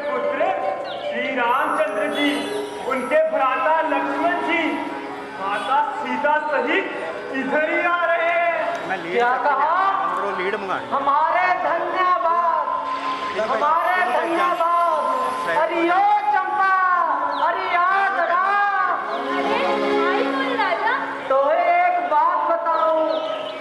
पुत्र श्री रामचंद्र जी, उनके भ्राता लक्ष्मण जी, माता सीता सहित इधर ही आ रहे हैं। क्या कहा? लीड हमारे धन्यवाद, हमारे धन्यवाद। हरिओ चंपा, हरियाद राम। राजा, तो एक बात बताऊं,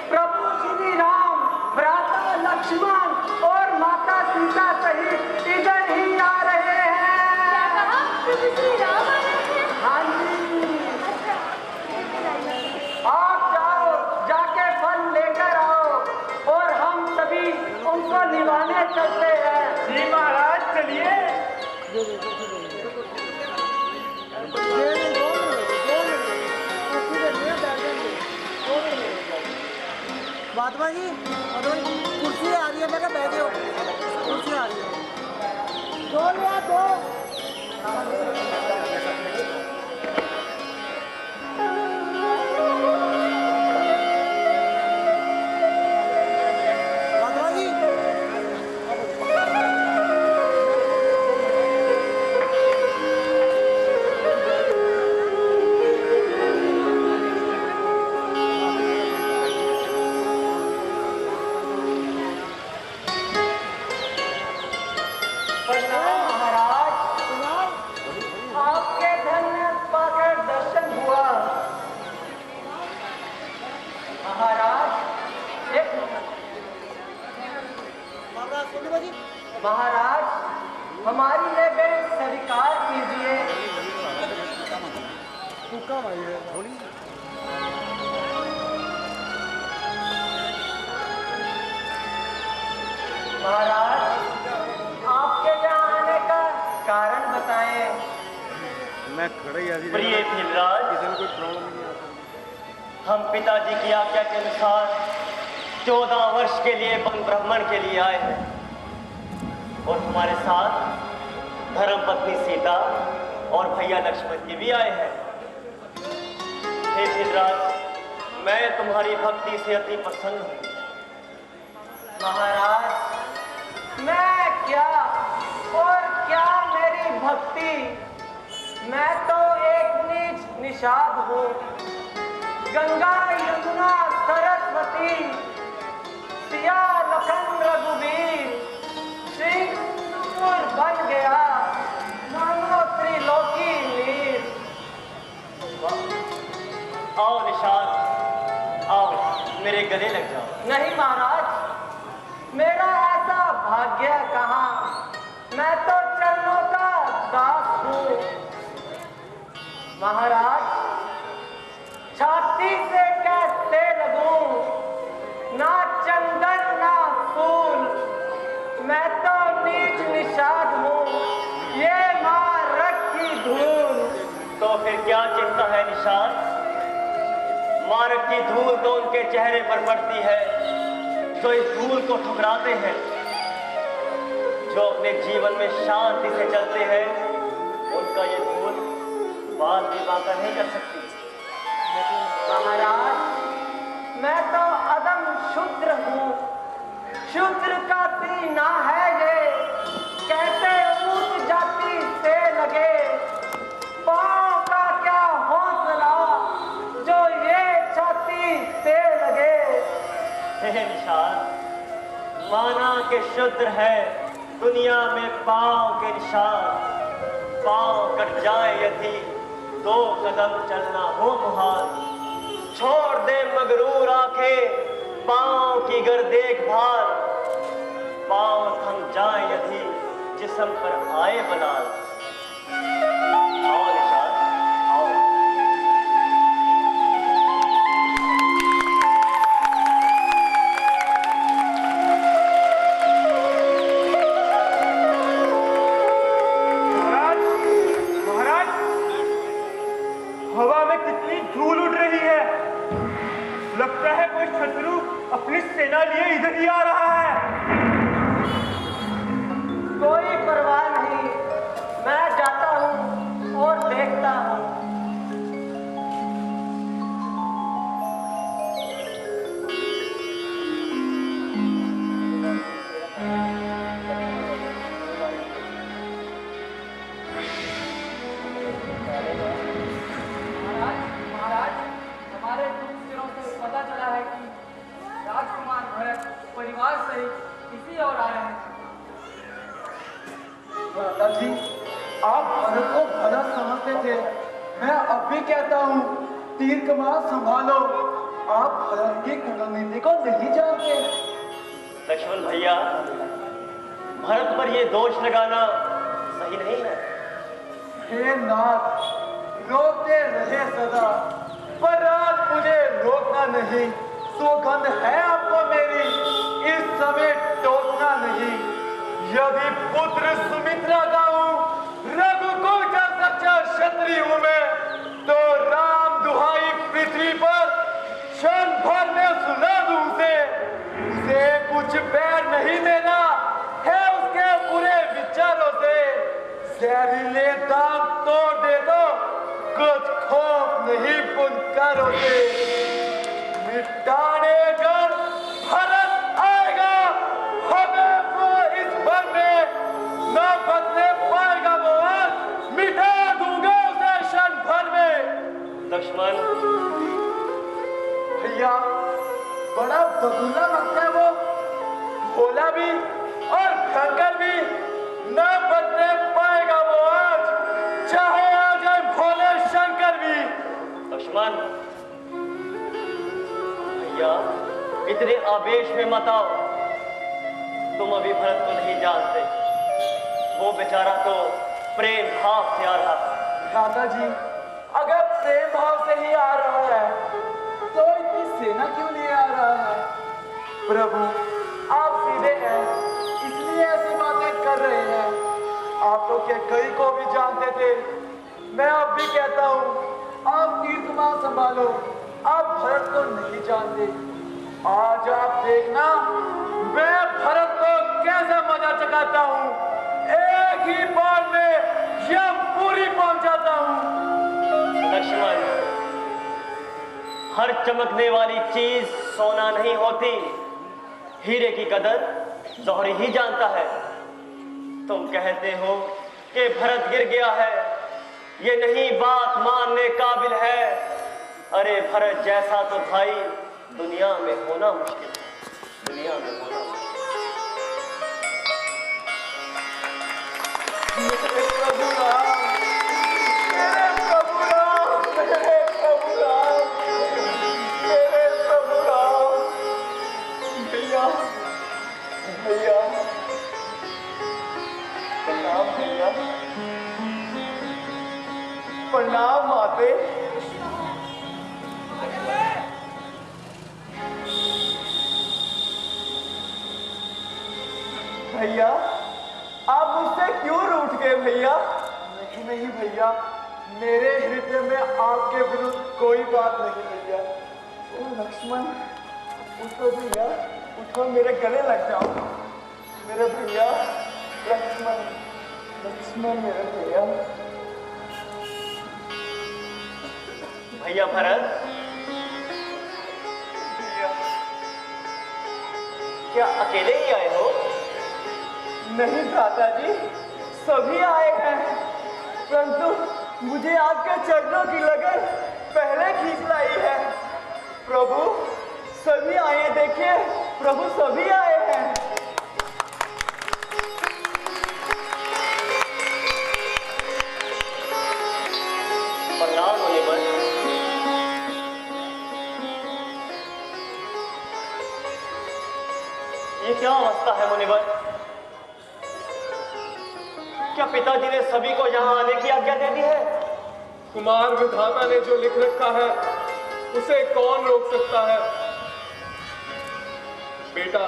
प्रभु श्री राम, भ्राता लक्ष्मण और माता सीता सहित इधर ही आ रहे हैं। क्या कहा? प्रभु श्री राम आ रहे हैं? हाँ जी। अच्छा, आप जाओ, जाके फल लेकर आओ और हम सभी उनको निभाने चलते हैं। जी महाराज, चलिए। बातमा जी, कुर्सी आ रही है, मैं बैठ जाओ। कुर्सी आ रही है, दो लिया दो। बातमा जी, प्रणाम महाराज। आपके धन्य पाकर दर्शन हुआ। महाराज एक महाराज, हमारी लेवें स्वीकार कीजिए। महाराज, आपके यहाँ आने का कारण बताएं। मैं खड़े ही आदि प्रिय भीमराज, किसी को कोई प्रॉब्लम नहीं आता। हम पिताजी की आज्ञा के अनुसार 14 वर्ष के लिए वन भ्रमण के लिए आए हैं और हमारे साथ धर्म पत्नी सीता और भैया लक्ष्मण जी भी आए हैं। हे भीमराज, मैं तुम्हारी भक्ति से अति प्रसन्न हूँ। महाराज, मैं क्या और क्या मेरी भक्ति, मैं तो एक नीच निषाद हूँ। गंगा यमुना सरस्वती, सिया लखन रघुवीर, सिंदूर बन गया मानो त्रिलोकी नीर। आओ निषाद, आओ मेरे गले लग जाओ। नहीं महाराज, मेरा ऐसा भाग्य कहाँ, मैं तो चरणों का दास हूँ। महाराज, छाती से कैसे लगूं, ना चंदन ना फूल, मैं तो नीच निषाद हूँ, ये मारक की धूल। तो फिर क्या चिंता है निषाद? मार्ग की धूल तो उनके चेहरे पर पड़ती है जो इस धूल को ठुकराते हैं। जो अपने जीवन में शांति से चलते हैं, उनका ये धूल बात भी बाका नहीं कर सकती। महाराज, मैं तो अदम शूद्र हूँ, शूद्र का सीना है ये, कैसे ऊंच जाति से लगे। पाँव का क्या हौसला जो ये छाती से लगे। हे निषाद, माना के शूद्र है दुनिया में पाँव के निशान। पाँव कट जाए यदि 2 कदम चलना हो मुहाल। छोड़ दे मगरूर आंखें पाँव की गर देखभाल। पाँव थम जाए यदि जिस्म पर आए बलाल। आओ निषाद, आओ। हवा में कितनी धूल उड़ रही है। लगता है कोई शत्रु अपनी सेना लिए इधर ही आ रहा है। कोई परवाह नहीं, मैं जाता हूँ और देखता हूँ। भारत को भरत समझते थे। मैं अब भी कहता हूँ, तीर कमान संभालो। आप भरत की कूटनीति को नहीं जानते। लक्ष्मण भैया, भरत पर ये दोष लगाना सही नहीं है। हे नाथ, रोकते रहे सदा, पर आज मुझे रोकना नहीं। सौगंध है आपको मेरी, इस समय टोकना नहीं। यदि पुत्र सुमित्रा का हूँ, रघुकुल का सच्चा क्षत्रिय हूँ मैं, तो राम दुहाई पृथ्वी पर क्षण भर में सुला दूं उसे कुछ बैर नहीं मेरा है उसके बुरे विचारों से। जहरीले दाम तोड़ दे दो, कुछ खौफ नहीं बुनकरों से। मिटाने कर भरत आएगा, हमें वो इस भर में न बदले पाएगा। वो आज मिटा दूंगा उसे क्षण भर में। लक्ष्मण भैया, बड़ा बदूला लगता है वो, भोला भी और भयंकर भी। न बदले पाएगा वो आज, चाहे आ जाए भोले शंकर भी। लक्ष्मण भैया, इतने आवेश में मत आओ। तुम अभी भरत को नहीं जानते। वो बेचारा तो प्रेम भाव से आ रहा। दादा जी, अगर प्रेम भाव से ही आ रहा है तो इतनी सेना क्यों नहीं आ रहा है? प्रभु, आप सीधे हैं, इसलिए ऐसी बातें कर रहे हैं। आप तो क्या कई को भी जानते थे। मैं अब भी कहता हूँ, आप तीर कमान संभालो। आप भरत को नहीं जानते। आज आप देखना, मैं भरत को कैसे मजा चकाता हूँ। एक ही बार में यमपुरी पहुंच जाता हूँ। लक्ष्मण, हर चमकने वाली चीज सोना नहीं होती। हीरे की कदर जौहरी ही जानता है। तुम कहते हो कि भरत गिर गया है, ये नहीं बात मानने काबिल है। अरे भरत जैसा तो भाई दुनिया में होना मुश्किल है, दुनिया में होना मुश्किल। मेरे प्रभु राम, मेरे प्रभु राम, मेरे प्रभु राम, मेरे प्रभु राम। भैया, भैया, प्रणाम भैया, प्रणाम माते। भैया, आप मुझसे क्यों रूठ गए भैया? नहीं नहीं भैया, मेरे हृदय में आपके विरुद्ध कोई बात नहीं भैया। ओ लक्ष्मण, उठो भैया, उठो, मेरे गले लग जाओ। मेरे भैया, लक्ष्मण, लक्ष्मण मेरे भैया। भैया भरत, भैया, क्या अकेले ही आए हो? नहीं दादाजी, सभी आए हैं, परंतु मुझे आपके चरणों की लगन पहले खींच लाई है। प्रभु, सभी आए, देखिए प्रभु, सभी आए हैं। प्रणाम मुनिवर। ये क्या अवस्था है मुनिवर? क्या पिताजी ने सभी को यहाँ आने की आज्ञा दे दी है? कुमार विधाता ने जो लिख रखा है उसे कौन रोक सकता है? बेटा,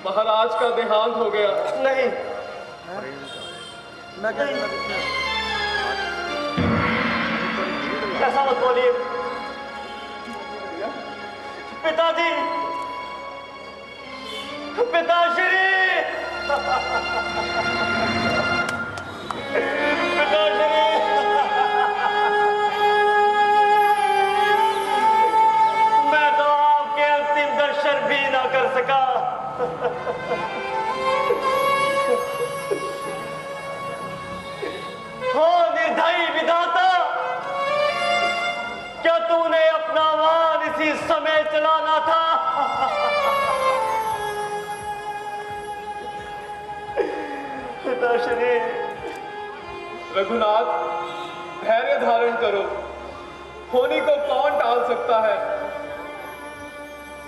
महाराज का देहांत हो गया। नहीं, मैं कहता ऐसा मत बोलिए पिताजी। पिताश्री, पिताश्री, मैं तो आपके अंतिम दर्शन भी ना कर सका। हो निर्दयी विधाता, क्या तूने अपना वाहन इसी समय चलाना था? पिताश्री, रघुनाथ, धैर्य धारण करो। होनी को कौन टाल सकता है?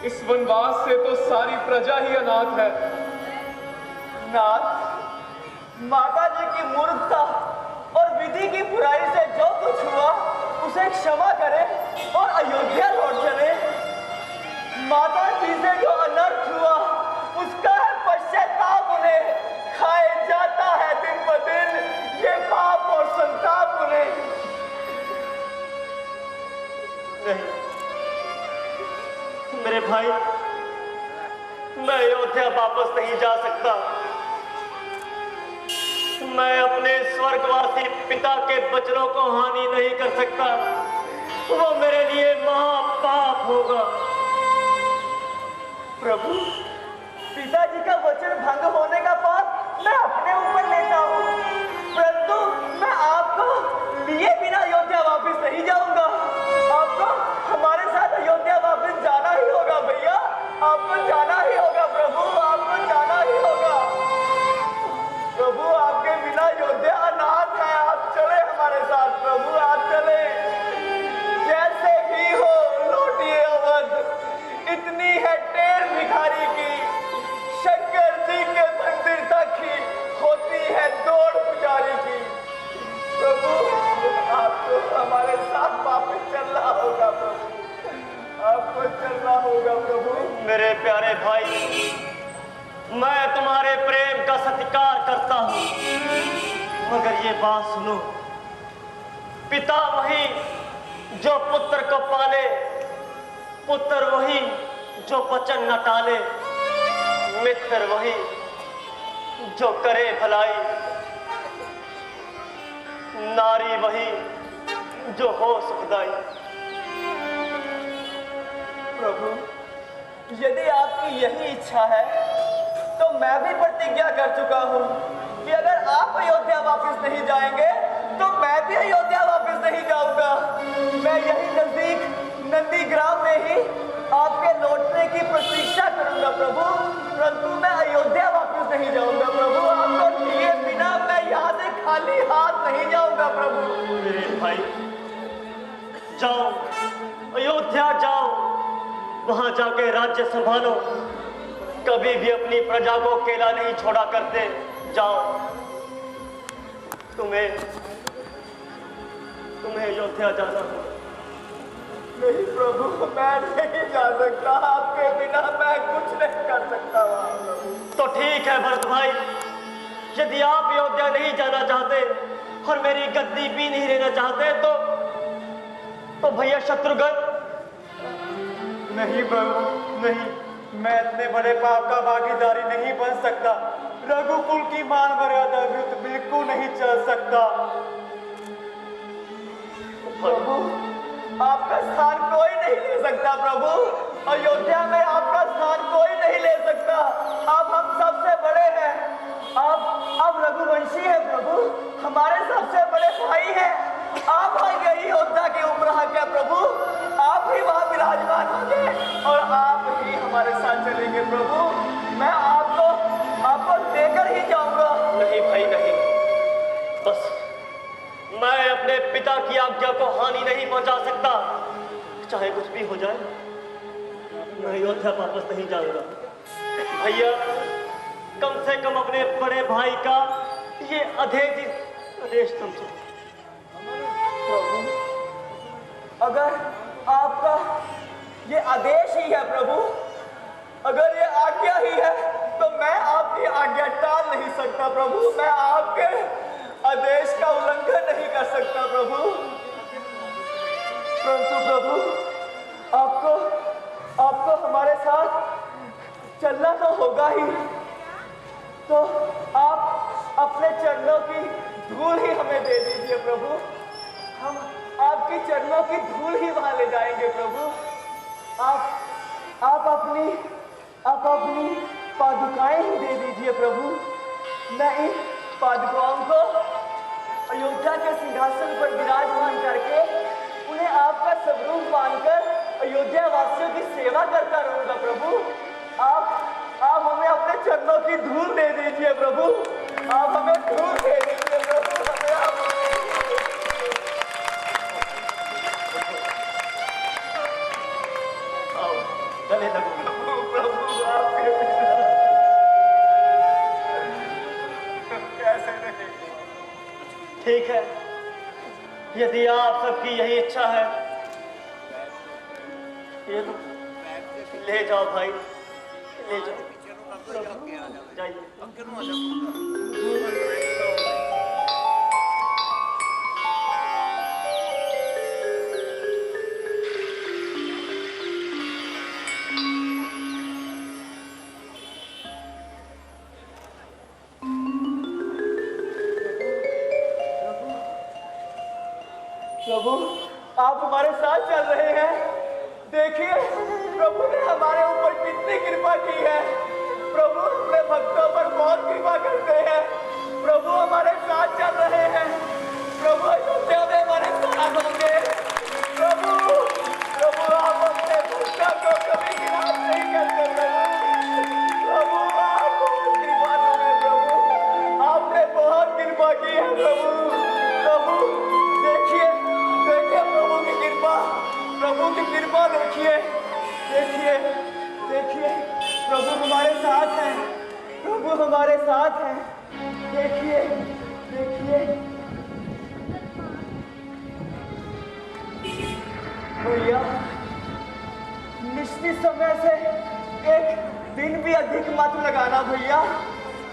इस वनवास से तो सारी प्रजा ही अनाथ है। नाथ, माता जी की मूर्खता और विधि की बुराई से जो कुछ हुआ उसे क्षमा करें और अयोध्या लौट चले। माता जी से जो अनर्थ हुआ उसका है पश्चाताप, उन्हें खाए जाता है दिन ब दिन ये पाप और संताप उन्हें। नहीं मेरे भाई, मैं अयोध्या वापस नहीं जा सकता। मैं अपने स्वर्गवासी पिता के वचनों को हानि नहीं कर सकता। वो मेरे लिए महापाप होगा। प्रभु, पिताजी का वचन भंग होने का पाप मैं अपने ऊपर लेता हूँ, परंतु मैं आपको लिए बिना अयोध्या वापस नहीं जाऊंगा। आपको हमारे साथ अयोध्या वापस जाना ही होगा भैया, आपको जाना ही होगा प्रभु, आपको जाना ही होगा। प्रभु, आपके बिना अयोध्या अनाथ है, आप चले हमारे साथ। प्रभु आप चले, जैसे भी हो लौटिए अवध। इतनी है टेर भिखारी की, शंकर जी के मंदिर तक ही होती है दौड़ पुजारी की। प्रभु, आपको हमारे साथ वापस चलना होगा प्रभु, आपको चलना होगा प्रभु। मेरे प्यारे भाई, मैं तुम्हारे प्रेम का सत्कार करता हूं, मगर ये बात सुनो, पिता वही जो पुत्र को पाले, पुत्र वही जो वचन न टाले, मित्र वही जो करे भलाई, नारी वही जो हो सुखदाई। प्रभु, यदि आपकी यही इच्छा है तो मैं भी प्रतिज्ञा कर चुका हूँ कि अगर आप अयोध्या वापस नहीं जाएंगे तो मैं भी अयोध्या वापस नहीं जाऊंगा। मैं यही नजदीक नंदीग्राम में ही आपके लौटने की प्रतीक्षा करूंगा प्रभु, परंतु मैं अयोध्या वापस नहीं जाऊंगा प्रभु। आपको लिए बिना मैं यहाँ से खाली हाथ नहीं जाऊंगा प्रभु। मेरे भाई, जाओ अयोध्या जाओ, वहां जाके राज्य संभालो। कभी भी अपनी प्रजा को अकेला नहीं छोड़ा करते। जाओ, तुम्हें अयोध्या जाना हो। नहीं प्रभु, मैं नहीं जा सकता, आपके बिना मैं कुछ नहीं कर सकता। तो ठीक है भरत भाई, यदि आप अयोध्या नहीं जाना चाहते और मेरी गद्दी भी नहीं लेना चाहते तो भैया शत्रुघ्न। नहीं प्रभु, नहीं, मैं इतने बड़े पाप का भागीदारी नहीं बन सकता। रघुकुल की मान मर्यादा विरुद्ध बिल्कुल नहीं चल सकता। प्रभु, आपका स्थान कोई नहीं ले सकता प्रभु, अयोध्या में आपका स्थान कोई नहीं ले सकता। आप हम सबसे बड़े हैं, आप रघुवंशी हैं प्रभु, हमारे सबसे बड़े भाई हैं। आप यही योद्धा के उपराग है प्रभु, आप ही वहां विराजमान होंगे और आप ही हमारे साथ चलेंगे प्रभु। मैं आपको लेकर ही जाऊंगा। नहीं भाई नहीं, बस मैं अपने पिता की आज्ञा को हानि नहीं पहुंचा सकता। चाहे कुछ भी हो जाए, मैं अयोध्या वापस नहीं जाऊंगा। भैया, कम से कम अपने बड़े भाई का ये आदेश समझो। प्रभु, अगर आपका ये आदेश ही है प्रभु, अगर ये आज्ञा ही है तो मैं आपकी आज्ञा टाल नहीं सकता प्रभु। मैं आपके आदेश का उल्लंघन नहीं कर सकता प्रभु, परंतु प्रभु आपको हमारे साथ चलना तो होगा ही। तो आप अपने चरणों की धूल ही हमें दे दीजिए प्रभु, हम आपके चरणों की धूल ही वहां ले जाएंगे प्रभु। आप अपनी पादुकाएं ही दे दीजिए प्रभु। मैं इन पादुकाओं को अयोध्या के सिंहासन पर विराजमान करके उन्हें आपका स्वरूप मानकर अयोध्या वासियों की सेवा करता रहूंगा प्रभु। आप हमें अपने चरणों की धूल दे दीजिए प्रभु, आप हमें धूल दे दीजिए प्रभु, हमें जाने लगूंगा। प्रभु आपके कैसे नहीं? ठीक है, यदि आप सबकी यही इच्छा है, ये लो, ले जाओ भाई, ले जाओ, जाइए। प्रभु आप हमारे साथ चल रहे हैं। देखिए प्रभु ने हमारे ऊपर कितनी कृपा की है। प्रभु अपने भक्तों पर बहुत कृपा करते हैं। प्रभु हमारे साथ चल रहे हैं। प्रभु अयोध्या में हमारे साथ होंगे। प्रभु प्रभु आप अपने भक्तों को कभी निराश नहीं करते। प्रभु आप बहुत कृपालु हैं। प्रभु आपने बहुत कृपा की है। प्रभु देखिए देखिए प्रभु की कृपा, प्रभु की कृपा देखिए देखिए देखिए। प्रभु हमारे साथ हैं, प्रभु हमारे साथ हैं। देखिए देखिए भैया, निश्चित समय से एक दिन भी अधिक मत लगाना भैया।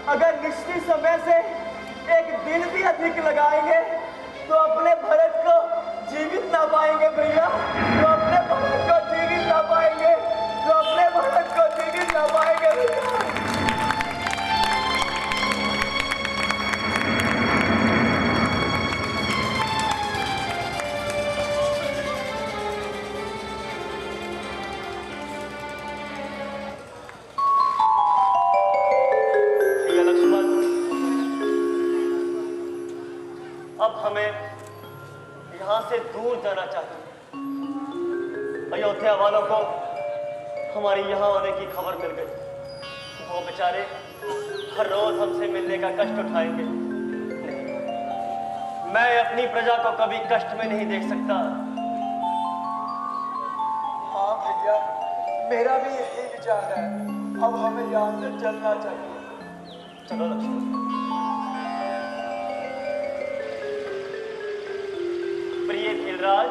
अगर निश्चित समय से एक दिन भी अधिक लगाएंगे तो अपने भरत को जीवित ना पाएंगे भैया। तो अपने भरत को जीवित ना पाएंगे, तो अपने भरत को जीवित ना पाएंगे भैया। लक्ष्मण, अब हमें यहाँ से दूर जाना चाहिए। अयोध्या वालों को हमारी यहाँ आने की खबर मिल गई। वो बेचारे हर रोज हमसे मिलने का कष्ट उठाएंगे। नहीं, मैं अपनी प्रजा को कभी कष्ट में नहीं देख सकता। हाँ भैया, मेरा भी यही विचार है। अब हमें यहाँ से चलना चाहिए। चलो लक्ष्मण। प्रिय भीलराज,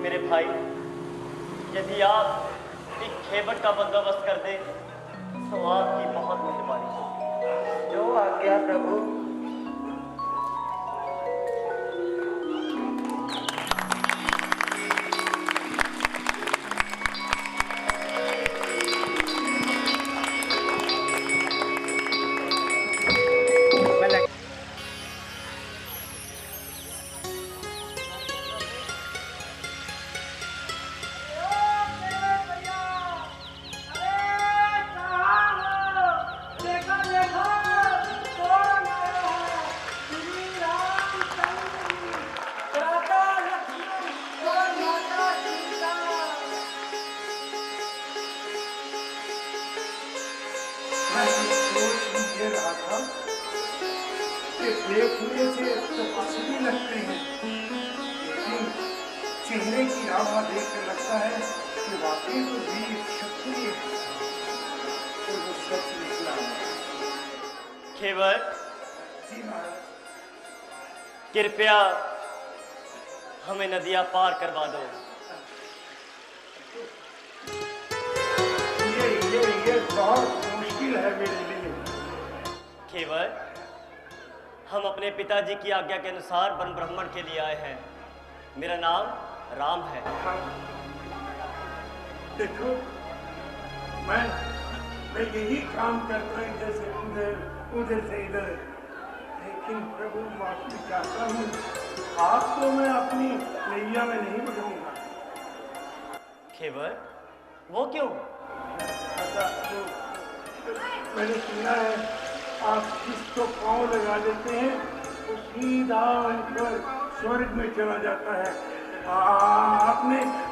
मेरे भाई, यदि आप एक खेबट का बंदोबस्त कर दें तो आपकी बहुत मेहरबानी होगी। जो आज्ञा प्रभु। देखने से तो कुछ भी लगते हैं, लेकिन चेहरे की आभा देख कर लगता है कि वाकई तो वीर क्षत्रिय है। और वो सच निकला। खेबट, जी महाराज। कृपया हमें नदियां पार करवा दो। ये बहुत मुश्किल है मेरे लिए। खेबट, हम अपने पिताजी की आज्ञा के अनुसार वन ब्राह्मण के लिए आए हैं। मेरा नाम राम है। देखो, मैं यही काम करता हूँ, जैसे उधर से इधर। लेकिन प्रभु माफी चाहता हूँ, आपको मैं अपनी नैया में नहीं बदलूंगा। खेबट, वो क्यों? मैंने सुना है आप किसको पाँव लगा लेते हैं तो सीधा ऊपर स्वर्ग में चला जाता है।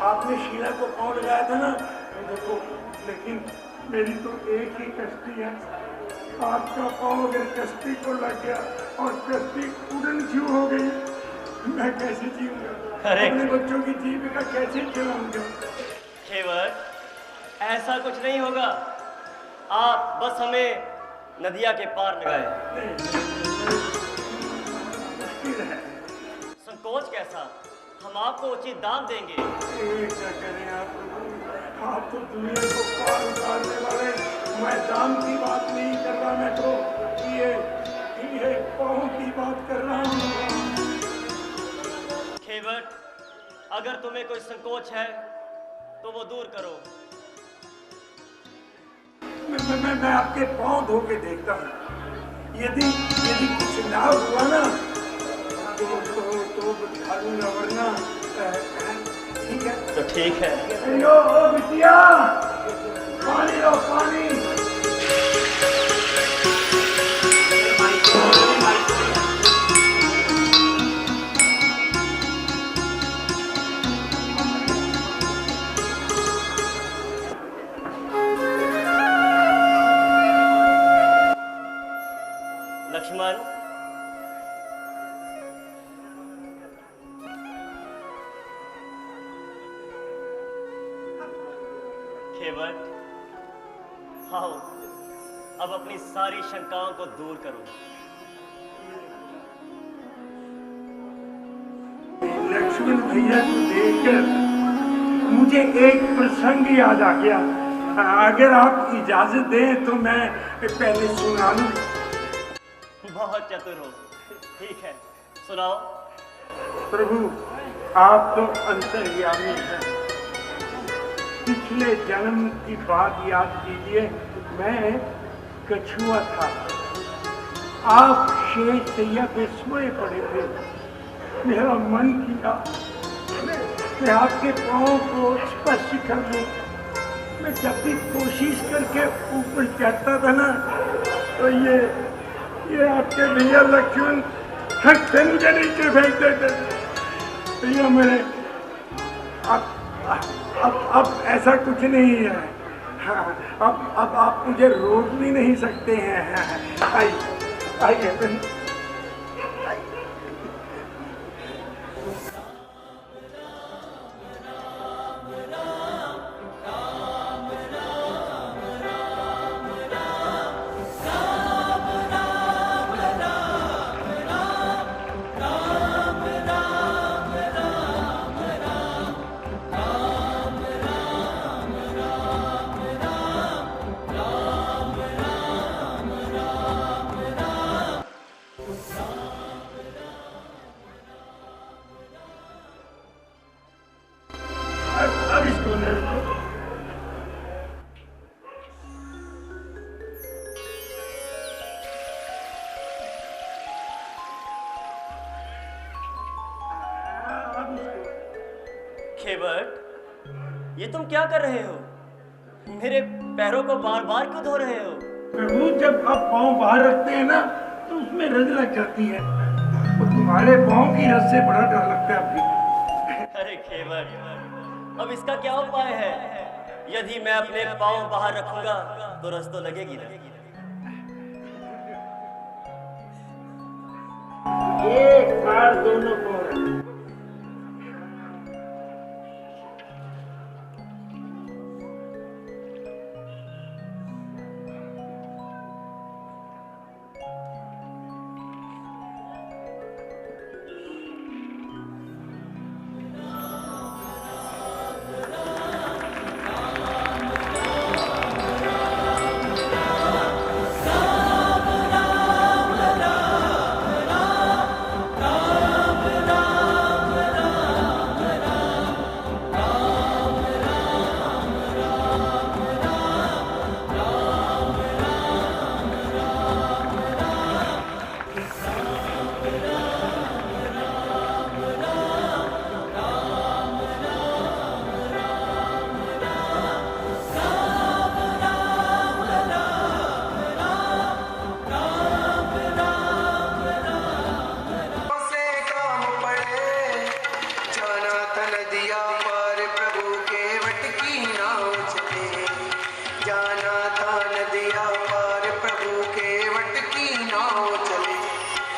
आपने शीला को पाँव लगाया था ना, तो देखो, लेकिन मेरी तो एक ही कश्ती है। आपका पाँव अगर कश्ती को लग गया और कश्ती उड़न छू हो गई मैं कैसे जीऊंगा? अरे। अपने बच्चों की जीविका कैसे चलाऊंगा? खेवट, ऐसा कुछ नहीं होगा। आप बस हमें नदिया के पार लगाए। मुश्किल है। संकोच कैसा? हम आपको उचित दाम देंगे। क्या करें आप प्रभु? आप तो दुनिया को पार उतारने वाले। मैं दाम की बात नहीं कर रहा, मैं तो ये पाँव की बात कर रहा हूँ। खेवट, अगर तुम्हें कोई संकोच है तो वो दूर करो। मैं आपके पाँव धो के देखता हूँ। यदि कुछ ना हुआ ना तो बता दूंगा, वरना ठीक है। तो ठीक है। अयो बिटिया, पानी लो, पानी। लक्ष्मण, खेवट, आओ अब अपनी सारी शंकाओं को दूर करो। लक्ष्मण भैया को देखकर मुझे एक प्रसंग याद आ गया। अगर आप इजाजत दें तो मैं पहले सुना लूं। बहुत चतुर हो। ठीक है, सुनाओ। प्रभु, आप तो अंतर्यामी हैं। पिछले जन्म की बात याद कीजिए। मैं कछुआ था, आप शेर सैया पे सोए पड़े थे। मेरा मन किया मैं आपके पाँव को स्पर्श कर लूं। मैं जब भी कोशिश करके ऊपर चढ़ता था ना, तो ये आपके भैया लक्ष्मण हट से मुझे नीचे फेंक देते। भैया मेरे अब ऐसा कुछ नहीं है। हाँ, अब आप मुझे रोक भी नहीं सकते हैं। आइए। अब इसको खेवट, ये तुम क्या कर रहे हो? मेरे पैरों को बार बार क्यों धो रहे हो? प्रभु, जब आप पाँव बाहर रखते हैं ना तो उसमें रज लग जाती है। तो तुम्हारे पाँव की रज से बड़ा डर लगता है अभी। अरे खेवट, अब इसका क्या उपाय है? यदि मैं अपने पाँव बाहर रखूंगा तो रस तो लगेगी ना। एक बार दोनों को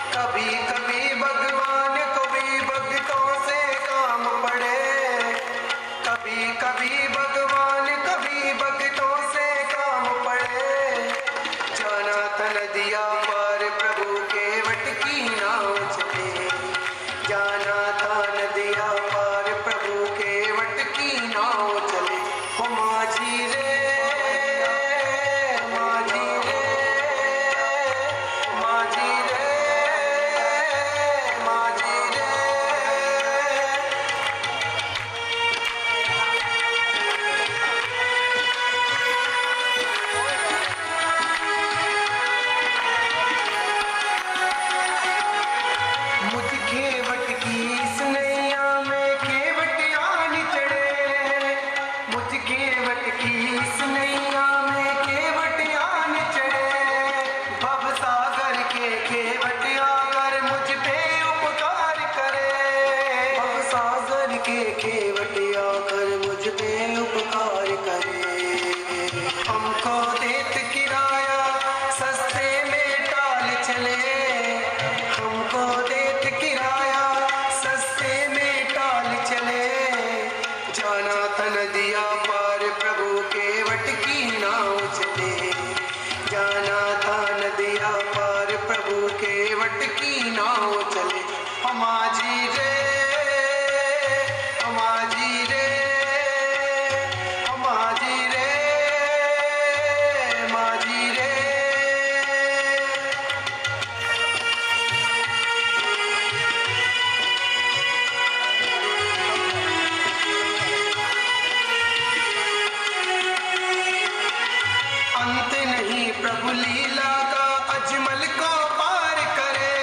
कभी कभी भगवान को भी के केवट आकर मुझ पे उपकार करे। हमको देत किराया सस्ते में टाल चले, हमको देत किराया सस्ते में टाल चले। जाना था नदिया पार प्रभु केवट की नाव चले, जाना था नदिया पार प्रभु केवट की नाव चले। हमाजी रे हमाजी रे हमाजी रे हमाजी रे। अंत नहीं प्रभु लीला का अजमल को पार करे,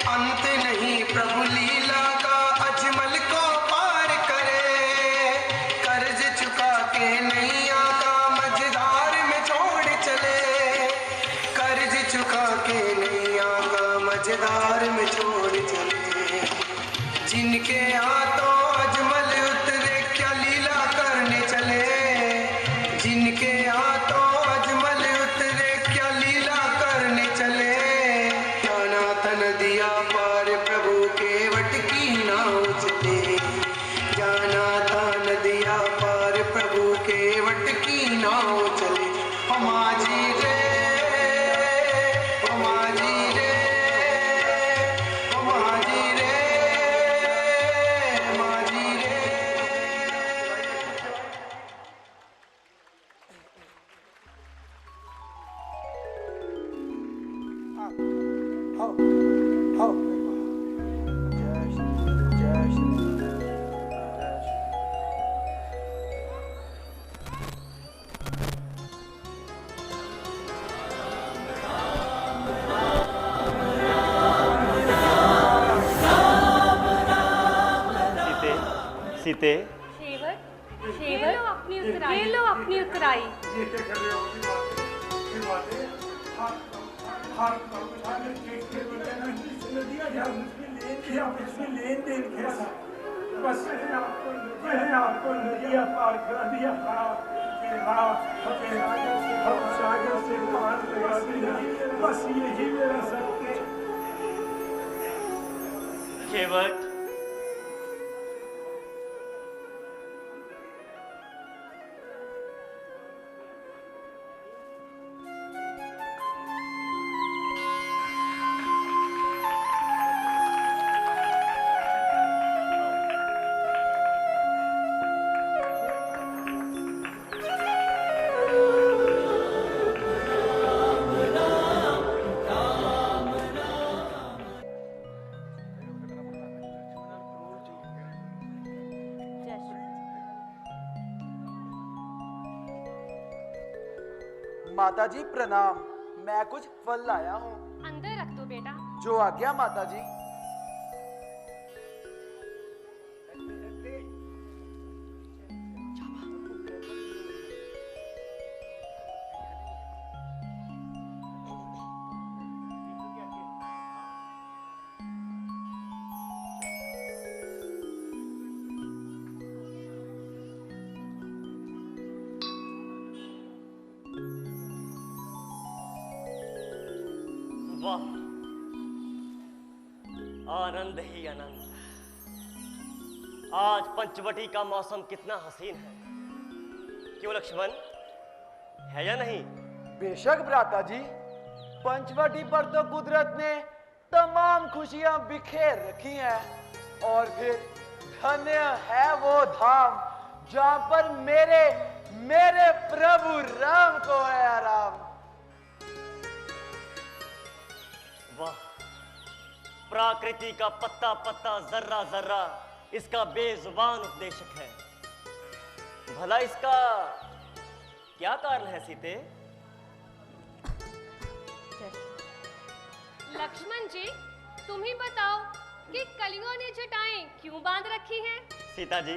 अंत नहीं प्रभु लीला का अजमल को पार करे। कर्ज चुका के नैया का मझधार में छोड़ चले, कर्ज चुका के नैया का मझधार में छोड़ चले। जिनके हाथों अजमल उतरे क्या लीला करने चले, जिनके हाथों अजमल उतरे क्या लीला करने चले। जाना था नदिया पार प्रभु केवट की नाव चले, जाना था नदिया पार प्रभु केवट की नाव चले। हमाजी रे हमाजी रे हमाजी रे हमाजी रे। आओ आओ जय श्री जय श्री जय श्री। सीते सीते शेवर शेवर लो अपनी उतराई, ये लो अपनी उतराई। ये क्या कर रहे हो? ये बातें हाथ दिया जा उसमें लेन देन कैसा? बस मैंने आपको नदिया पार करा दिया। सागर से पार लगा दिया, बस यही मेरा सत्य। केवट माता जी प्रणाम, मैं कुछ फल लाया हूँ। अंदर रख दो बेटा। जो आज्ञा माता जी। वाह, आनंद ही आनंद। आज पंचवटी का मौसम कितना हसीन है, क्यों लक्ष्मण, है या नहीं? बेशक भ्राता जी, पंचवटी पर तो कुदरत ने तमाम खुशियां बिखेर रखी हैं। और फिर धन्य है वो धाम जहां पर मेरे प्रभु राम को है आराम। वाह, प्रकृति का पत्ता पत्ता जर्रा जर्रा इसका बेजुबान उपदेशक है। भला इसका क्या कारण है सीते? लक्ष्मण जी, तुम ही बताओ कि कलियों ने जटाएं क्यों बांध रखी हैं? सीता जी,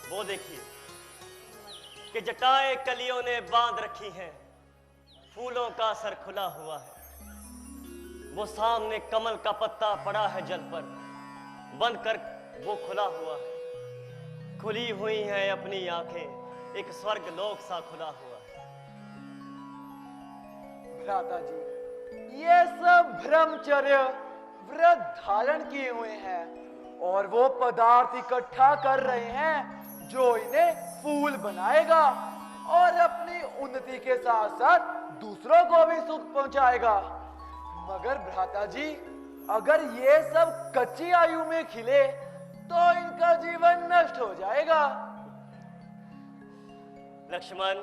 वो देखिए कि जटाएं कलियों ने बांध रखी हैं, फूलों का सर खुला हुआ है। वो सामने कमल का पत्ता पड़ा है जल पर, बनकर वो खुला हुआ है, खुली हुई हैं अपनी आंखें, एक स्वर्ग लोक सा खुला हुआ है। भ्राता जी, ये सब ब्रह्मचर्य व्रत धारण किए हुए हैं और वो पदार्थ इकट्ठा कर रहे हैं जो इन्हें फूल बनाएगा और अपनी उन्नति के साथ साथ दूसरों को भी सुख पहुंचाएगा। मगर भ्राता जी, अगर ये सब कच्ची आयु में खिले तो इनका जीवन नष्ट हो जाएगा। लक्ष्मण,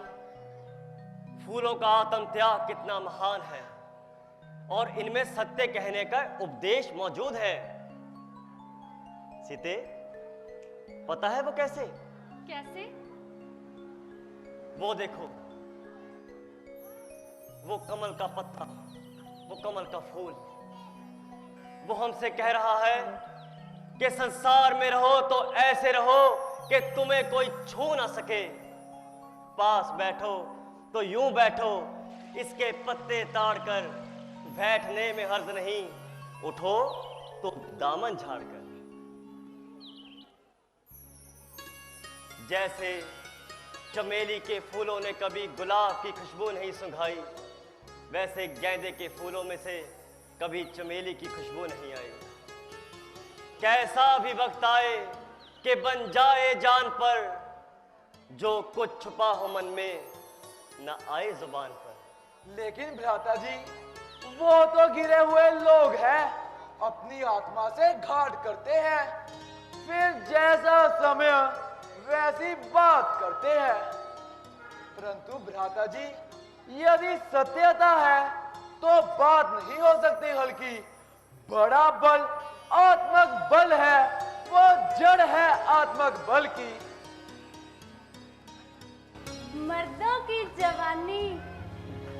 फूलों का आत्म त्याग कितना महान है और इनमें सत्य कहने का उपदेश मौजूद है। सीते, पता है वो कैसे? कैसे? वो देखो, वो कमल का पत्ता, वो कमल का फूल, वो हमसे कह रहा है कि संसार में रहो तो ऐसे रहो कि तुम्हें कोई छू ना सके। पास बैठो तो यूं बैठो, इसके पत्ते ताड़कर, बैठने में हर्ज नहीं, उठो तो दामन झाड़कर। जैसे चमेली के फूलों ने कभी गुलाब की खुशबू नहीं सुंघाई, वैसे गेंदे के फूलों में से कभी चमेली की खुशबू नहीं आई। कैसा भी वक्त आए कि बन जाए जान पर, जो कुछ छुपा हो मन में न आए जुबान पर। लेकिन भ्राता जी, वो तो गिरे हुए लोग हैं, अपनी आत्मा से घाट करते हैं, फिर जैसा समय वैसी बात करते हैं। परंतु भ्राता जी, यदि सत्यता है तो बात नहीं हो सकती हल्की। बड़ा बल आत्मक बल है, वो जड़ है आत्मक बल की। मर्दों की जवानी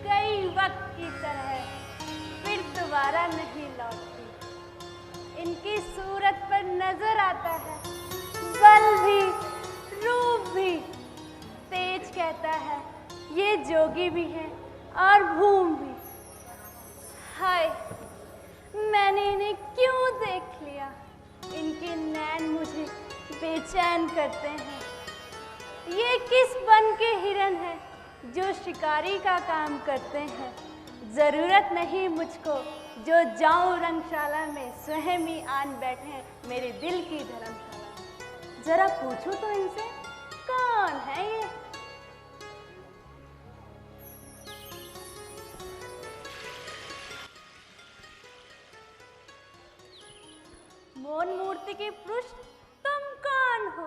कई वक्त की तरह फिर दोबारा नहीं लौटती। इनकी सूरत पर नजर आता है बल भी, रूप भी। तेज कहता है ये जोगी भी है और भूम भी। हाय, मैंने इन्हें क्यों देख लिया? इनके नैन मुझे बेचैन करते हैं। ये किस वन के हिरन हैं जो शिकारी का काम करते हैं? जरूरत नहीं मुझको जो जाऊं रंगशाला में, स्वयं ही आन बैठे हैं मेरे दिल की धर्मशाला। जरा पूछूं तो इनसे, कौन है ये? मौन मूर्ति के पुरुष, तुम कौन हो?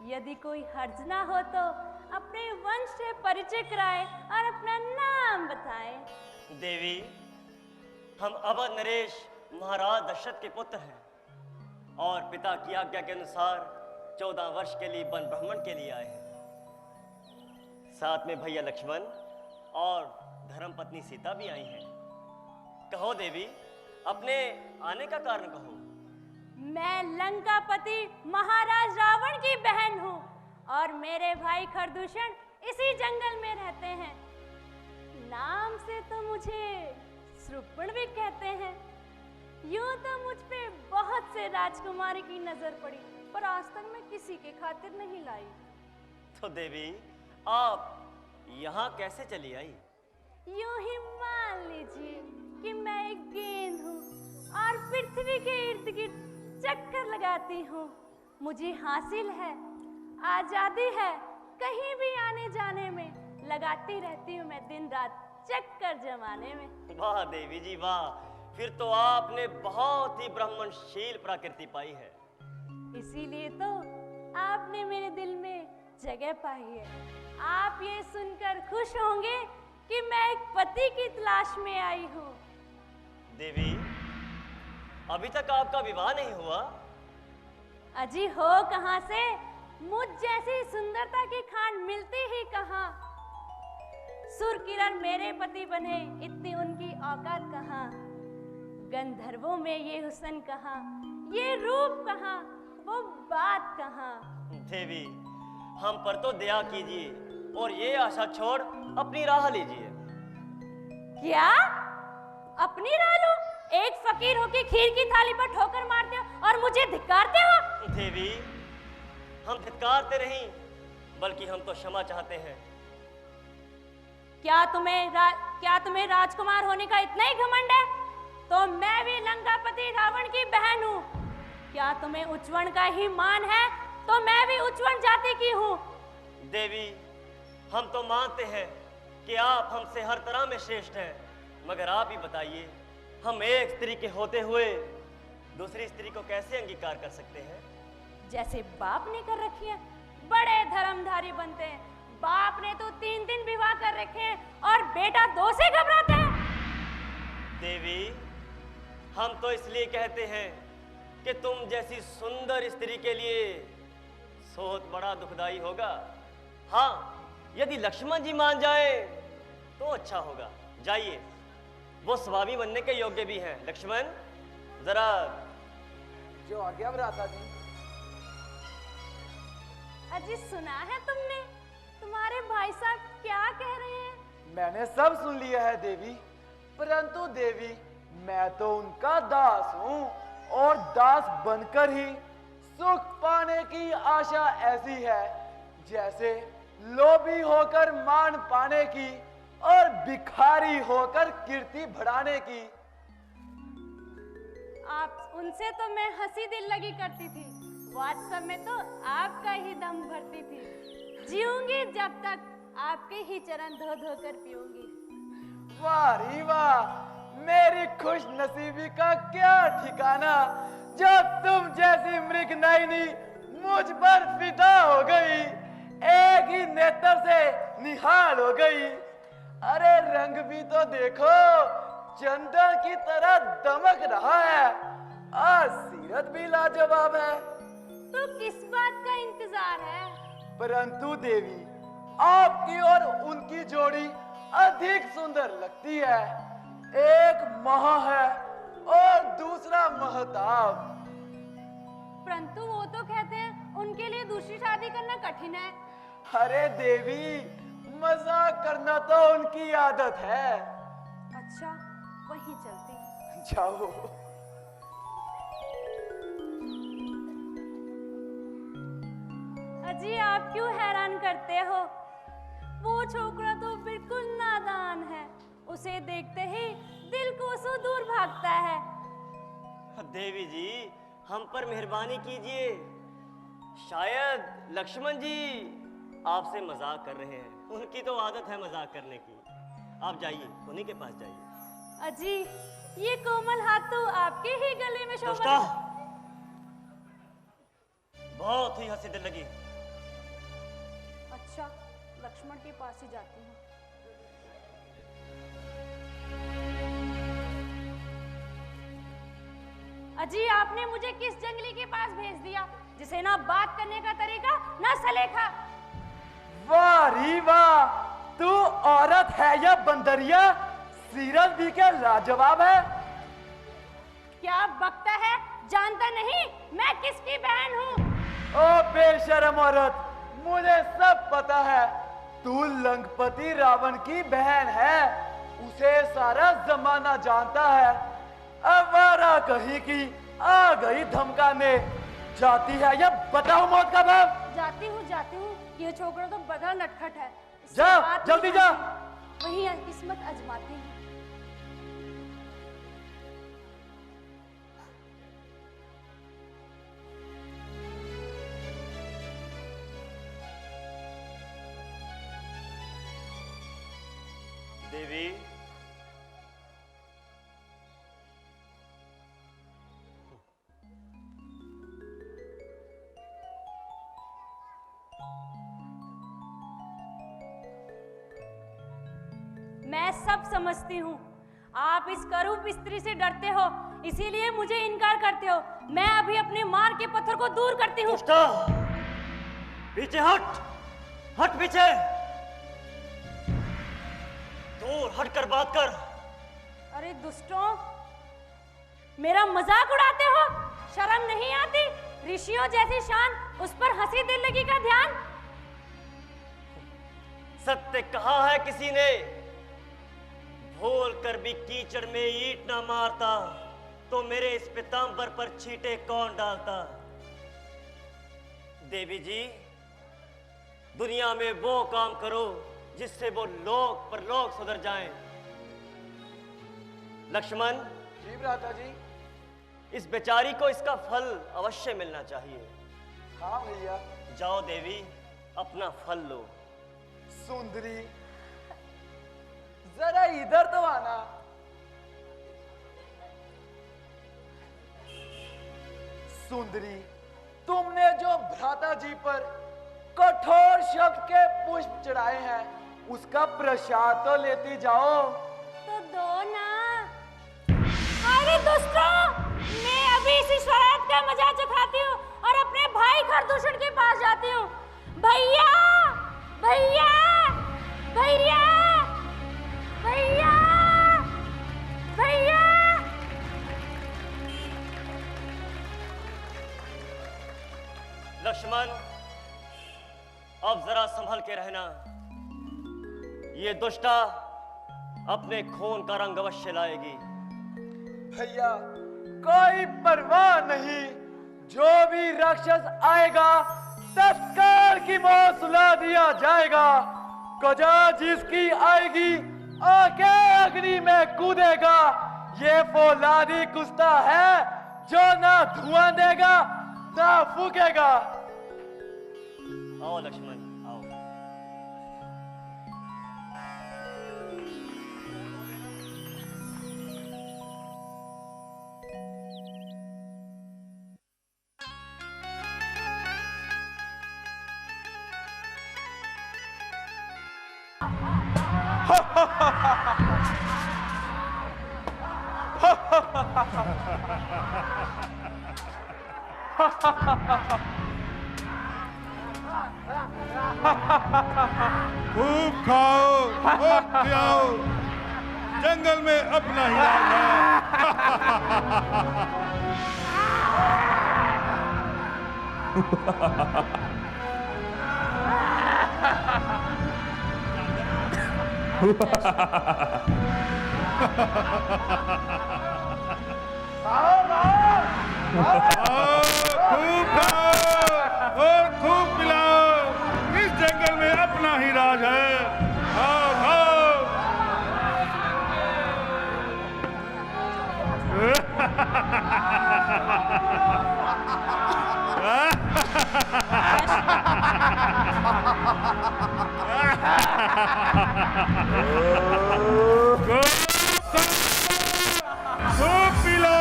यदि कोई हर्ज ना हो तो अपने वंश से परिचय कराए और अपना नाम बताए। देवी, हम अवध नरेश महाराज दशरथ के पुत्र हैं और पिता की आज्ञा के अनुसार 14 वर्ष के लिए वन भ्रमण के लिए आए हैं। साथ में भैया लक्ष्मण और धर्मपत्नी सीता भी आई हैं। कहो देवी, अपने आने का कारण कहो। मैं लंकापति महाराज रावण की बहन हूँ और मेरे भाई खरदूषण इसी जंगल में रहते हैं। नाम से तो मुझे श्रुपण भी कहते हैं। यूं तो मुझ पे बहुत से राजकुमारी की नजर पड़ी, पर आज तक मैं किसी के खातिर नहीं लाई। तो देवी, आप यहाँ कैसे चली आई? यूं ही मान लीजिए कि मैं एक गेंद हूँ और पृथ्वी के इर्द गिर्द चक्कर लगाती हूँ। मुझे हासिल है, आजादी है, कहीं भी आने जाने में लगाती रहती हूँ मैं दिन रात चक्कर जमाने में। वाह देवी जी वाह, फिर तो आपने बहुत ही ब्राह्मणशील प्रकृति पाई है। इसीलिए तो आपने मेरे दिल में जगह पाई है। आप ये सुनकर खुश होंगे कि मैं एक पति की तलाश में आई हूँ। देवी, अभी तक आपका विवाह नहीं हुआ? अजी हो कहाँ से? मुझ जैसी सुंदरता की खान मिलती ही कहाँ। सुर किरण मेरे पति बने, इतनी उनकी औकात कहाँ। गंधर्वों में ये हुस्न कहाँ, ये रूप कहाँ, वो बात कहाँ। देवी, हम पर तो दया कीजिए और ये आशा छोड़ अपनी राह लीजिए। क्या? अपनी राह लूं? एक फकीर होके खीर की थाली पर ठोकर मारते हो और मुझे धिक्कारते हो? देवी, हम धिक्कारते नहीं, बल्कि हम तो क्षमा चाहते हैं। क्या तुम्हें राजकुमार होने का इतना ही घमंड है? तो मैं भी लंकापति रावण की बहन हूँ। क्या तुम्हें उच्चवर्ण का ही मान है? तो मैं भी उच्चवर्ण जाति की हूँ। देवी, हम तो मानते हैं कि आप हमसे हर तरह में श्रेष्ठ हैं, मगर आप ही बताइए, हम एक स्त्री के होते हुए दूसरी स्त्री को कैसे अंगीकार कर सकते हैं? जैसे बाप ने कर रखी है, बड़े धर्मधारी बनते हैं। बाप ने तो 3 विवाह कर रखे हैं और बेटा 2 से घबराता है। देवी, हम तो इसलिए कहते हैं कि तुम जैसी सुंदर स्त्री के लिए सोच बड़ा दुखदाई होगा। हाँ, यदि लक्ष्मण जी मान जाए तो अच्छा होगा। जाइए, वो स्वामी बनने के योग्य भी हैं। लक्ष्मण, जरा। जो आज्ञा भ्राता जी। अजी, सुना है तुमने? तुम्हारे भाई साहब क्या कह रहे हैं? मैंने सब सुन लिया है देवी, परंतु देवी, मैं तो उनका दास हूँ और दास बनकर ही सुख पाने की आशा ऐसी है जैसे लोभी होकर मान पाने की और भिखारी होकर कीर्ति बढ़ाने की। आप उनसे तो मैं हंसी दिल लगी करती थी, वास्तव में तो आपका ही दम भरती थी। जीऊंगी जब तक आपके ही चरण धो धो कर पीऊंगी। वाह री वाह, मेरी खुश नसीबी का क्या ठिकाना, जो तुम जैसी मृग नयनी मुझ पर फिदा हो गई, एक ही नेत्र से निहाल हो गई। अरे रंग भी तो देखो, चंदन की तरह दमक रहा है और सीरत भी लाजवाब है। तो किस बात का इंतजार है? परंतु देवी, आपकी और उनकी जोड़ी अधिक सुंदर लगती है। एक महा है और दूसरा महताब। परंतु वो तो कहते हैं उनके लिए दूसरी शादी करना कठिन है। अरे देवी, मजाक करना तो उनकी आदत है। अच्छा, वहीं चलती। जाओ। अजी, आप क्यों हैरान करते हो? वो छोकरा तो बिल्कुल नादान है, उसे देखते ही दिल कोसों दूर भागता है। देवी जी, हम पर मेहरबानी कीजिए। शायद लक्ष्मण जी आपसे मजाक कर रहे हैं, उनकी तो आदत है मजाक करने की। आप जाइए, उन्हीं के पास जाइए। अजी, ये कोमल हाथ तो आपके ही गले में शोभा। दुष्टा, बहुत ही हंसी दिल लगी। अच्छा, लक्ष्मण के पास ही जाती हूँ। अजी, आपने मुझे किस जंगली के पास भेज दिया, जिसे ना बात करने का तरीका ना सलेखा। वाह री वाह, तू औरत है या बंदरिया, सीरत भी क्या लाजवाब है। क्या बकता है? जानता नहीं मैं किसकी बहन हूँ? ओ बेशरम औरत, मुझे सब पता है। तू लंकापति रावण की बहन है, उसे सारा जमाना जानता है। अवारा कहीं की आ गई धमकाने, जाती है या बताओ मौत का बाप। जाती हूँ, ये छोकरा तो बड़ा नटखट है। जा, जल्दी जा। वही किस्मत आजमाती हूँ। देवी, मैं सब समझती हूँ। आप इस करूप स्त्री से डरते हो, इसीलिए मुझे इनकार करते हो। मैं अभी अपने मार के पत्थर को दूर करती हूँ। पीछे हट, हट पीछे, दूर हट कर बात कर। अरे दुष्टों, मेरा मजाक उड़ाते हो? शर्म नहीं आती? ऋषियों जैसी शान, उस पर हंसी दिल लगी का ध्यान। सत्य कहा है किसी ने, भूल कर भी कीचड़ में ईंट ना मारता तो मेरे इस पीतांबर पर छींटे कौन डालता। देवी जी, दुनिया में वो काम करो जिससे वो लोक परलोक सुधर जाएं। लक्ष्मण जी भ्राता जी। इस बेचारी को इसका फल अवश्य मिलना चाहिए। हाँ भैया। जाओ देवी, अपना फल लो। सुंदरी, जरा इधर तो आना। सुंदरी, तुमने जो भ्राता जी पर कठोर शब्द के पुष्प चढ़ाए हैं, उसका प्रसाद तो लेती जाओ। तो दो ना। अरे दोस्तों, मैं अभी इसी शरारत का मजा चखाती हूँ और अपने भाई खरदूषण के पास जाती हूँ। भैया, भैया, भैया, भैया, भैया। लक्ष्मण, अब जरा संभल के रहना। ये दुष्टा अपने खून का रंग अवश्य लाएगी। भैया, कोई परवाह नहीं, जो भी राक्षस आएगा तत्काल की मौत सुला दिया जाएगा। गजा जिसकी आएगी आके अग्नि में कूदेगा। ये फौलादी कुत्ता है जो ना धुआं देगा ना फूकेगा। आओ लक्ष्मण, आओ। खूब खाओ और पियाओ, जंगल में अपना ही राज खूब खाओ और खूब पिलाओ, इस जंगल में अपना ही राज है। खाओ खाओ। खूब पिलो।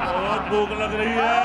बहुत भूख लग रही है।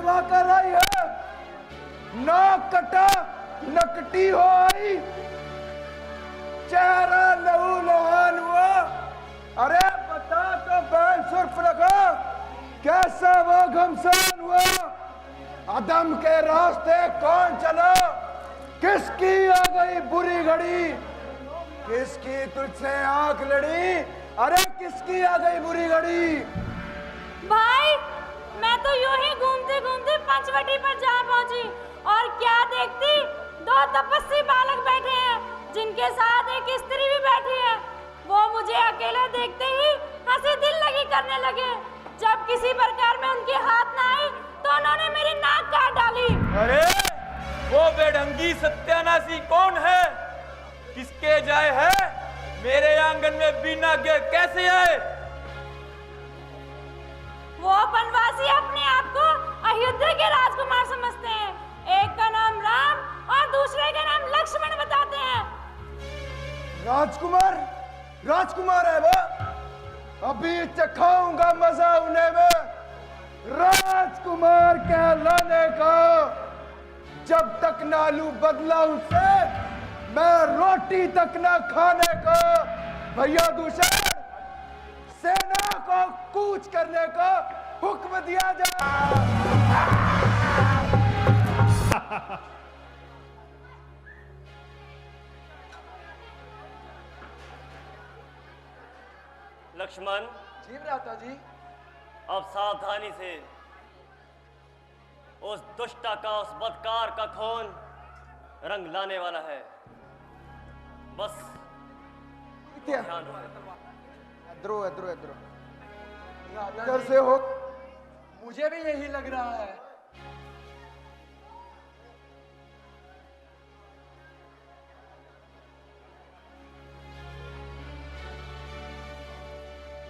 सेवा कर रही है, नाक कटा नकटी हो आई, चेहरा लहू लोहान हुआ। अरे बता तो बैल सुर्फ रखा, कैसा वो घमसान हुआ? अदम के रास्ते कौन चला? किसकी आ गई बुरी घड़ी? किसकी तुझसे आंख लड़ी? अरे किसकी आ गई बुरी घड़ी? भाई मैं तो यूं ही घूमते घूमते पंचवटी पर जा पहुंची और क्या देखती, दो तपस्वी बालक बैठे हैं जिनके साथ एक स्त्री भी बैठी है। वो मुझे अकेले देखते ही हंसी दिल लगी करने लगे। जब किसी प्रकार में उनके हाथ न आए तो उन्होंने मेरी नाक काट डाली। अरे वो बेढंगी सत्यानाशी कौन है? किसके जाए है? मेरे आंगन में बिना गे कैसे आए? वो वनवासी अपने आप को अयोध्या के राजकुमार समझते हैं। एक का नाम राम और दूसरे का नाम लक्ष्मण बताते हैं। राजकुमार? राजकुमार है वो? अभी चखाऊंगा मजा उन्हें में राजकुमार कहलाने का। जब तक नालू बदला उससे, मैं रोटी तक ना खाने का। भैया दूषण, सेना को कूच करने का हुक्म दिया जाए। लक्ष्मण जी भ्राता जी। अब सावधानी से उस दुष्टा का, उस बदकार का खून रंग लाने वाला है। बस ध्यान रखो। इधरो इधरो इधरो इधर से हो। मुझे भी यही लग रहा है।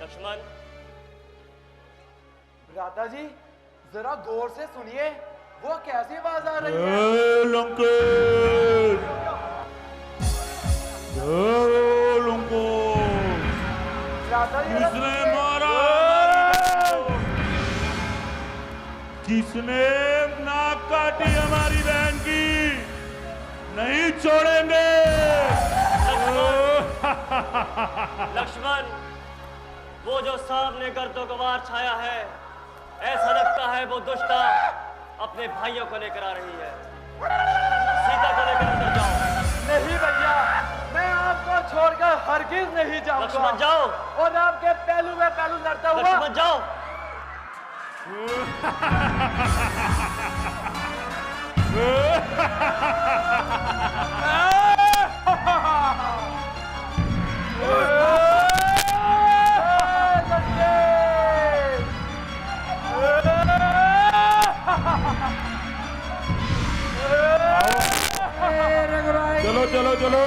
लक्ष्मण। भ्राता जी जरा गौर से सुनिए, वो कैसी आवाज आ रही है? लंकेश, भ्राता जी किसने मारा? किसने नाक काटी हमारी बहन की? नहीं छोड़ेंगे। लक्ष्मण, वो जो सामने गर्दोगवार छाया है, ऐसा लगता है वो दुष्टा अपने भाइयों को लेकर आ रही है। सीता को लेकर अंदर जाओ। नहीं भैया, मैं आपको छोड़कर हरगिज नहीं जाऊंगा। लक्ष्मण जाओ। और आपके पहलू में पहलू लड़ता हुआ। लक्ष्मण जाओ। चलो चलो चलो।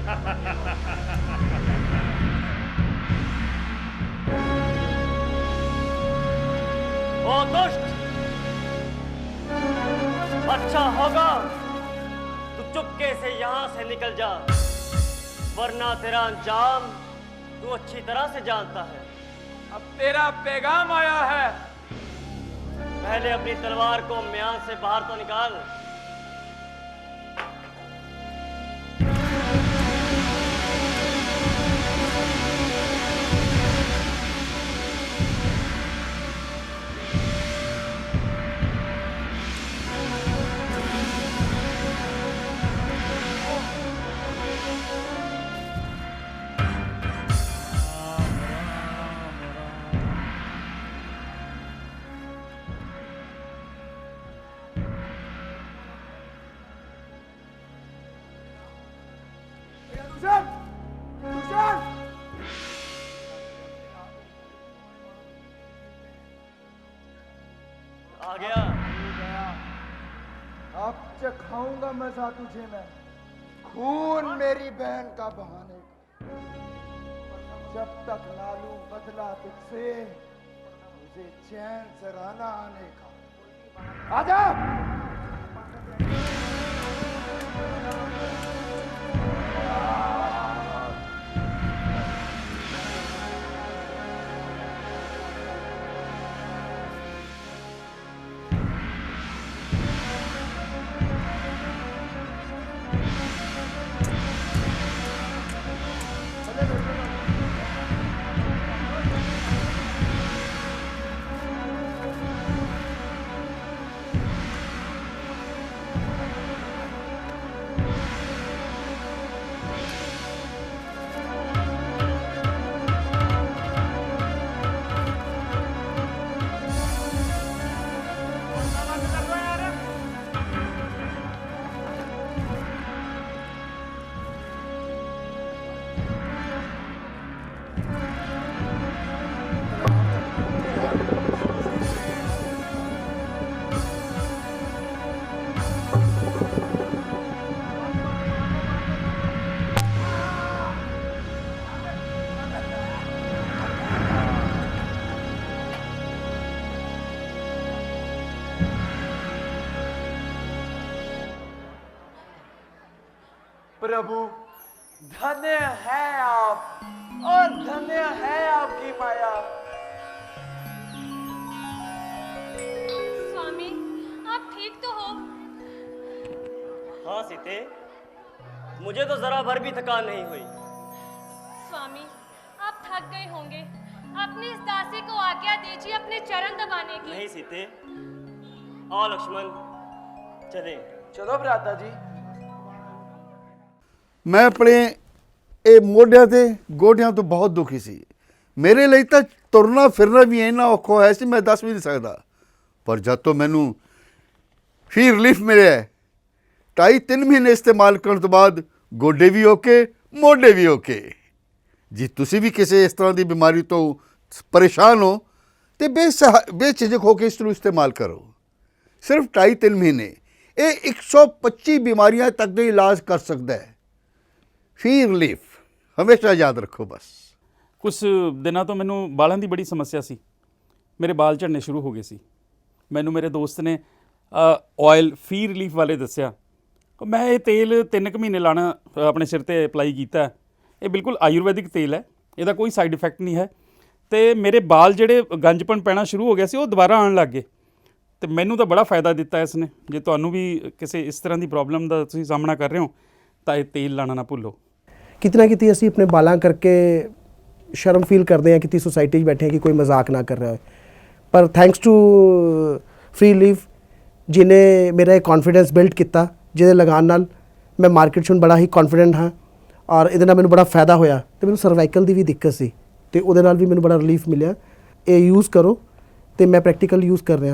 ओ दुष्ट, अच्छा होगा तू चुपके से यहां से निकल जा, वरना तेरा अंजाम तू अच्छी तरह से जानता है। अब तेरा पैगाम आया है। पहले अपनी तलवार को म्यान से बाहर तो निकाल। आ गया। अब चखाऊंगा मजा तुझे मैं, खून मेरी बहन का बहाने का। जब तक ना लूं बदला तुझसे, मुझे चैन से रहना आने का। आजा। प्रभु, धन्य है आप और धन्य है आपकी माया। स्वामी, आप ठीक तो हो? हाँ सीते, मुझे तो जरा भर भी थकान नहीं हुई। स्वामी, आप थक गए होंगे। अपनी इस दासी को आज्ञा दीजिए अपने चरण दबाने की। नहीं सीते, आओ लक्ष्मण, चले। चलो भ्राता जी। मैं अपने ਇਹ ਮੋਢਿਆਂ ਤੇ ਗੋਡਿਆਂ ਤੋਂ ਬਹੁਤ ਦੁਖੀ ਸੀ। ਮੇਰੇ ਲਈ ਤਾਂ ਤੁਰਨਾ ਫਿਰਨਾ ਵੀ ਇੰਨਾ ਔਖਾ ਹੋਇਆ ਸੀ, ਮੈਂ ਦੱਸ ਵੀ ਨਹੀਂ ਸਕਦਾ। ਪਰ ਜਦ ਤੋਂ ਮੈਨੂੰ ਫੀ ਰਿਲੀਫ ਮਿਲਿਆ, 2.5-3 ਮਹੀਨੇ ਇਸਤੇਮਾਲ ਕਰਨ ਤੋਂ ਬਾਅਦ ਗੋਡੇ ਵੀ ਓਕੇ, ਮੋਢੇ ਵੀ ਓਕੇ। ਜੇ ਤੁਸੀਂ ਵੀ ਕਿਸੇ ਇਸ ਤਰ੍ਹਾਂ ਦੀ ਬਿਮਾਰੀ ਤੋਂ ਪਰੇਸ਼ਾਨ ਹੋ ਤੇ ਬੇਝਿਜਕ ਹੋ ਕੇ ਇਸ ਨੂੰ ਇਸਤੇਮਾਲ ਕਰੋ। ਸਿਰਫ 2.5-3 ਮਹੀਨੇ ਇਹ 125 ਬਿਮਾਰੀਆਂ ਤੱਕ ਦਾ ਇਲਾਜ ਕਰ ਸਕਦਾ ਹੈ। ਫੀ ਰਿਲੀਫ ਹਮੇਸ਼ਾ ਯਾਦ ਰੱਖੋ। ਬਸ ਕੁਝ ਦਿਨਾਂ ਤੋਂ ਮੈਨੂੰ ਬਾਲਾਂ ਦੀ ਬੜੀ ਸਮੱਸਿਆ ਸੀ। ਮੇਰੇ ਬਾਲ ਝੜਨੇ ਸ਼ੁਰੂ ਹੋ ਗਏ ਸੀ। ਮੈਨੂੰ ਮੇਰੇ ਦੋਸਤ ਨੇ ਆਇਲ ਫੀ ਰਿਲੀਫ ਵਾਲੇ ਦੱਸਿਆ। ਮੈਂ ਇਹ ਤੇਲ 3 ਕੁ ਮਹੀਨੇ ਲਾਣਾ ਆਪਣੇ ਸਿਰ ਤੇ ਅਪਲਾਈ ਕੀਤਾ। ਇਹ ਬਿਲਕੁਲ ਆਯੁਰਵੈਦਿਕ ਤੇਲ ਹੈ, ਇਹਦਾ ਕੋਈ ਸਾਈਡ ਇਫੈਕਟ ਨਹੀਂ ਹੈ। ਤੇ ਮੇਰੇ ਬਾਲ ਜਿਹੜੇ ਗੰਜਪਣ ਪੈਣਾ ਸ਼ੁਰੂ ਹੋ ਗਿਆ ਸੀ, ਉਹ ਦੁਬਾਰਾ ਆਉਣ ਲੱਗ ਗਏ। ਤੇ ਮੈਨੂੰ ਤਾਂ ਬੜਾ ਫਾਇਦਾ ਦਿੱਤਾ ਇਸ ਨੇ। ਜੇ ਤੁਹਾਨੂੰ ਵੀ ਕਿਸੇ ਇਸ ਤਰ੍ਹਾਂ ਦੀ ਪ੍ਰੋਬਲਮ ਦਾ ਤੁਸੀਂ ਸਾਹਮਣਾ ਕਰ ਰਹੇ ਹੋ ਤਾਂ ਇਹ ਤੇਲ ਲਾਣਾ ਨਾ ਭੁੱਲੋ। ਕਿਤੇ ਨਾ ਕਿਤੇ ਅਸੀਂ ਆਪਣੇ ਬਾਲਾਂ ਕਰਕੇ ਸ਼ਰਮ ਫੀਲ ਕਰਦੇ ਹਾਂ, ਕਿਤੇ ਸੋਸਾਇਟੀ 'ਚ ਬੈਠੇ ਹਾਂ ਕਿ ਕੋਈ ਮਜ਼ਾਕ ਨਾ ਕਰ ਰਿਹਾ ਹੋਏ। ਪਰ ਥੈਂਕਸ ਟੂ ਫ੍ਰੀ ਲੀਫ ਜਿਹਨੇ ਮੇਰਾ ਇਹ ਕੌਨਫੀਡੈਂਸ ਬਿਲਡ ਕੀਤਾ, ਜਿਹਦੇ ਲਗਾਉਣ ਨਾਲ ਮੈਂ ਮਾਰਕੀਟ 'ਚ ਹੁਣ ਬੜਾ ਹੀ ਕੌਨਫੀਡੈਂਟ ਹਾਂ ਔਰ ਇਹਦੇ ਨਾਲ ਮੈਨੂੰ ਬੜਾ ਫਾਇਦਾ ਹੋਇਆ। ਅਤੇ ਮੈਨੂੰ ਸਰਵਾਈਕਲ ਦੀ ਵੀ ਦਿੱਕਤ ਸੀ ਅਤੇ ਉਹਦੇ ਨਾਲ ਵੀ ਮੈਨੂੰ ਬੜਾ ਰਿਲੀਫ ਮਿਲਿਆ। ਇਹ ਯੂਜ਼ ਕਰੋ ਅਤੇ ਮੈਂ ਪ੍ਰੈਕਟੀਕਲ ਯੂਜ਼ ਕਰ ਰਿਹਾ।